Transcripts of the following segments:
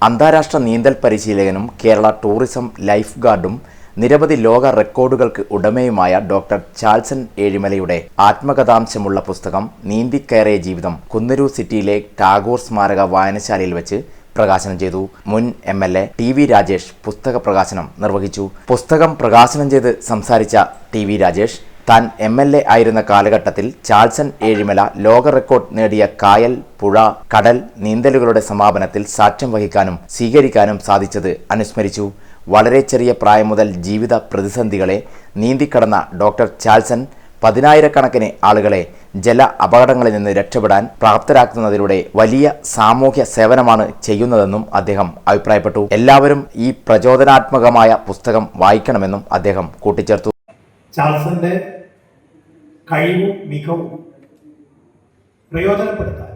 അന്താരാഷ്ട്ര നീന്തൽ പരിശീലകനും Kerala tourism life ഗാർഡും നിരവധി ലോക റെക്കോർഡുകൾക്ക് ഉടമയുമായ ഡോക്ടർ ചാൾസൺ ഏഴിമലയുടെ ആത്മകഥാംശമുള്ള പുസ്തകം നീന്തിക്കയറിയ ജീവിതം കുന്നൂരു സിറ്റിയിലെ ടാഗോർ സ്മാരക വായനശാലയിൽ വെച്ച് പ്രകാശനം ചെയ്തു. മുൻ MLA TV രാജേഷ് പുസ്തക പ്രകാശനം നിർവഹിച്ചു. പുസ്തകം പ്രകാശനം ചെയ്ത് സംസാരിച്ച TV രാജേഷ് താൻ MLA ആയിരുന്ന കാലഘട്ടത്തിൽ ചാൾസൺ ഏഴിമല ലോക റെക്കോർഡ് നേടിയ കായൽ, പുഴ, കടൽ നീന്തലുകളുടെ സമാപനത്തിൽ സാക്ഷ്യം വഹിക്കാനും സ്വീകരിക്കാനും സാധിച്ചത് അനുസ്മരിച്ചു. വളരെ ചെറിയ പ്രായം മുതൽ ജീവിത പ്രതിസന്ധികളെ നീന്തിക്കടന്ന ഡോക്ടർ ചാൾസൺ പതിനായിരക്കണക്കിന് ആളുകളെ ജല അപകടങ്ങളിൽ നിന്ന് രക്ഷപ്പെടാൻ പ്രാപ്തരാക്കുന്നതിലൂടെ വലിയ സാമൂഹ്യ സേവനമാണ് ചെയ്യുന്നതെന്നും അദ്ദേഹം അഭിപ്രായപ്പെട്ടു. എല്ലാവരും ഈ പ്രചോദനാത്മകമായ പുസ്തകം വായിക്കണമെന്നും അദ്ദേഹം കൂട്ടിച്ചേർത്തു. ചാൾസന്റെ കഴിവും മികവും പ്രയോജനപ്പെടുത്താൻ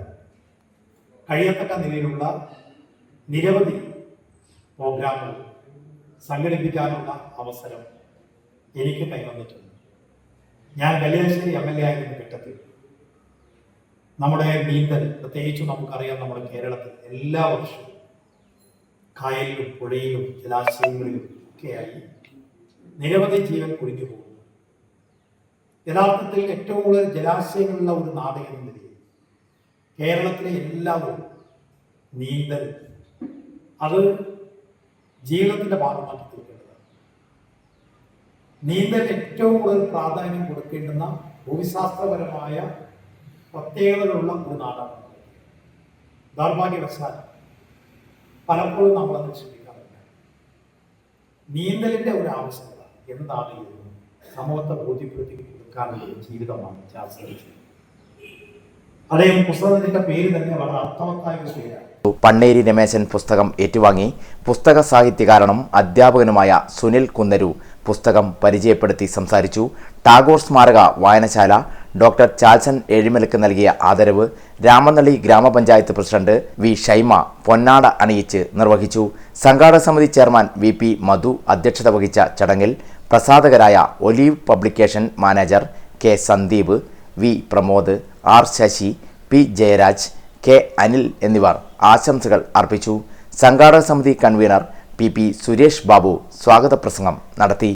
കഴിയത്തക്ക നിലയിലുള്ള നിരവധി പ്രോഗ്രാമുകൾ സംഘടിപ്പിക്കാനുള്ള അവസരം എനിക്ക് കൈവന്നിട്ടുണ്ട്. ഞാൻ വെള്ളിയാശ്ശേരി MLA ആയിരുന്ന ഘട്ടത്തിൽ നമ്മുടെ നീന്തൽ, പ്രത്യേകിച്ചും നമുക്കറിയാം നമ്മുടെ കേരളത്തിൽ എല്ലാ വർഷവും കായലിലും പുഴയിലും ജലാശയങ്ങളിലും ഒക്കെയായി നിരവധി ജീവൻ കുഴിഞ്ഞു പോകുന്നു. യഥാർത്ഥത്തിൽ ഏറ്റവും കൂടുതൽ ജലാശയങ്ങളുള്ള ഒരു നാട് എന്ന നിലയിൽ കേരളത്തിലെ എല്ലാവരും നീന്തൽ അത് ജീവിതത്തിന്റെ ഭാഗമാക്കി തീർക്കേണ്ടതാണ്. നീന്തൽ ഏറ്റവും കൂടുതൽ പ്രാധാന്യം കൊടുക്കേണ്ടുന്ന ഭൂമിശാസ്ത്രപരമായ പ്രത്യേകതകളുള്ള ഒരു നാടാണ്. ദൗർഭാഗ്യവശാൽ പലപ്പോഴും നമ്മളത് ശ്രദ്ധിക്കാറില്ല. നീന്തലിന്റെ ഒരു ആവശ്യകത എന്താണ് എന്ന് സമൂഹത്തെ ബോധ്യപ്പെടുത്തി കൊടുക്കാനുള്ള ജീവിതമാണ് ചാൾസൺ. അദ്ദേഹം പുസ്തകത്തിന്റെ പേര് തന്നെ വളരെ അർത്ഥവത്തായ ഒരു പേരാണ്. പണ്ണേരി രമേശൻ പുസ്തകം ഏറ്റുവാങ്ങി. പുസ്തക സാഹിത്യകാരനും അധ്യാപകനുമായ സുനിൽ കുന്നൂരു പുസ്തകം പരിചയപ്പെടുത്തി സംസാരിച്ചു. ടാഗോർ സ്മാരക വായനശാല ഡോക്ടർ ചാൾസൺ ഏഴിമലയ്ക്ക് നൽകിയ ആദരവ് രാമനള്ളി ഗ്രാമപഞ്ചായത്ത് പ്രസിഡന്റ് V. ഷൈമ പൊന്നാട അണിയിച്ച് നിർവഹിച്ചു. സംഘാടക സമിതി ചെയർമാൻ VP മധു അധ്യക്ഷത വഹിച്ച ചടങ്ങിൽ പ്രസാധകരായ olive publication manager K. Sandeep, V. Pramod, R. Sasi, P. Jayaraj, K. Anil എന്നിവർ ആശംസകൾ അർപ്പിച്ചു. സംഘാടക സമിതി കൺവീനർ PP സുരേഷ് ബാബു സ്വാഗത പ്രസംഗം നടത്തി.